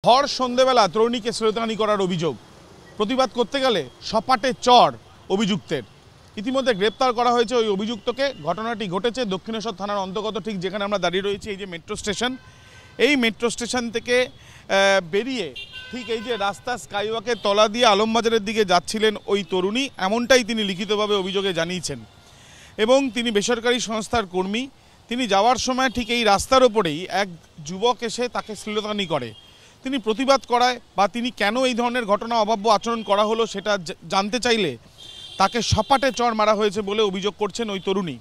ভর সন্ধ্যেবেলা তরুণীকে শ্লীলতাহানি করার অভিযোগ, প্রতিবাদ করতে গেলে সপাটে চড় অভিযুক্তের। ইতিমধ্যে গ্রেপ্তার করা হয়েছে ওই অভিযুক্তকে। ঘটনাটি ঘটেছে দক্ষিণেশ্বর থানার অন্তর্গত, ঠিক যেখানে আমরা দাঁড়িয়ে রয়েছি, এই যে মেট্রো স্টেশন। এই মেট্রো স্টেশন থেকে বেরিয়ে ঠিক এই যে রাস্তা স্কাইওয়াকের তলা দিয়ে আলমবাজারের দিকে যাচ্ছিলেন ওই তরুণী, এমনটাই তিনি লিখিতভাবে অভিযোগে জানিয়েছেন। এবং তিনি বেসরকারি সংস্থার কর্মী। তিনি যাওয়ার সময় ঠিক এই রাস্তার ওপরেই এক যুবক এসে তাকে শ্লীলতাহানি করে। তিনি প্রতিবাদ করায় বা তিনি কেন এই ধরনের ঘটনা অবাব্য আচরণ করা হলো সেটা জানতে চাইলে তাকে সপাটে চড় মারা হয়েছে বলে অভিযোগ করছেন ওই তরুণী।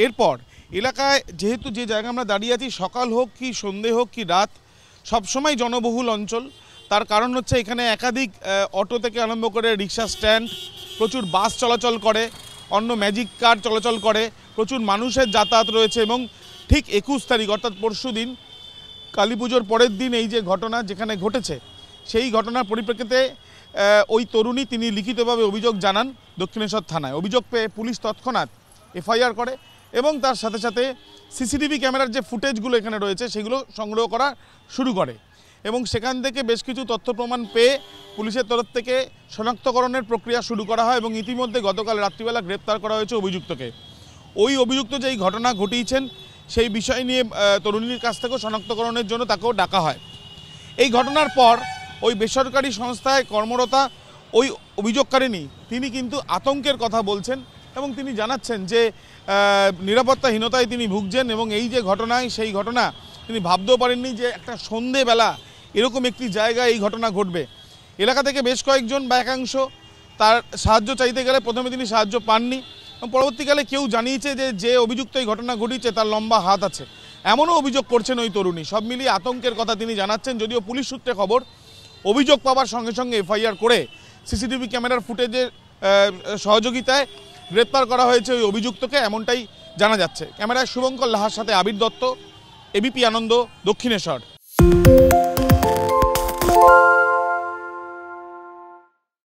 এরপর এলাকায়, যেহেতু যে জায়গায় আমরা দাঁড়িয়ে আছি, সকাল হোক কি সন্ধে হোক কি রাত, সবসময় জনবহুল অঞ্চল। তার কারণ হচ্ছে এখানে একাধিক অটো থেকে আরম্ভ করে রিক্সা স্ট্যান্ড, প্রচুর বাস চলাচল করে, অন্য ম্যাজিক কার চলাচল করে, প্রচুর মানুষের যাতায়াত রয়েছে। এবং ঠিক 21 তারিখ অর্থাৎ পরশু দিন, কালী পুজোর পরের দিন এই যে ঘটনা যেখানে ঘটেছে, সেই ঘটনার পরিপ্রেক্ষিতে ওই তরুণী তিনি লিখিতভাবে অভিযোগ জানান দক্ষিণেশ্বর থানায়। অভিযোগ পেয়ে পুলিশ তৎক্ষণাৎ এফআইআর করে এবং তার সাথে সাথে সিসিটিভি ক্যামেরার যে ফুটেজগুলো এখানে রয়েছে সেগুলো সংগ্রহ করা শুরু করে। এবং সেখান থেকে বেশ কিছু তথ্য প্রমাণ পেয়ে পুলিশের তরফ থেকে শনাক্তকরণের প্রক্রিয়া শুরু করা হয় এবং ইতিমধ্যে গতকাল রাত্রিবেলা গ্রেপ্তার করা হয়েছে অভিযুক্তকে। ওই অভিযুক্ত যে এই ঘটনা ঘটিয়েছেন সেই বিষয় নিয়ে তরুণীর কাছ থেকেও শনাক্তকরণের জন্য তাকেও ডাকা হয়। এই ঘটনার পর ওই বেসরকারি সংস্থায় কর্মরতা ওই অভিযোগকারিনী তিনি কিন্তু আতঙ্কের কথা বলছেন এবং তিনি জানাচ্ছেন যে নিরাপত্তাহীনতায় তিনি ভুগছেন। এবং এই যে ঘটনায়, সেই ঘটনা তিনি ভাবতেও পারেননি যে একটা সন্ধেবেলা এরকম একটি জায়গায় এই ঘটনা ঘটবে। এলাকা থেকে বেশ কয়েকজন বা একাংশ তার সাহায্য চাইতে গেলে প্রথমে তিনি সাহায্য পাননি এবং পরবর্তীকালে কেউ জানিয়েছে যে অভিযুক্ত এই ঘটনা ঘটিয়েছে তার লম্বা হাত আছে, এমনও অভিযোগ করছেন ওই তরুণী। সব মিলিয়ে আতঙ্কের কথা তিনি জানাচ্ছেন। যদিও পুলিশ সূত্রে খবর, অভিযোগ পাওয়ার সঙ্গে সঙ্গে এফআইআর করে সিসিটিভি ক্যামেরার ফুটেজের সহযোগিতায় গ্রেপ্তার করা হয়েছে ওই অভিযুক্তকে, এমনটাই জানা যাচ্ছে। ক্যামেরায় শুভঙ্কর লাহার সাথে আবির দত্ত, এবিপি আনন্দ, দক্ষিণেশ্বর।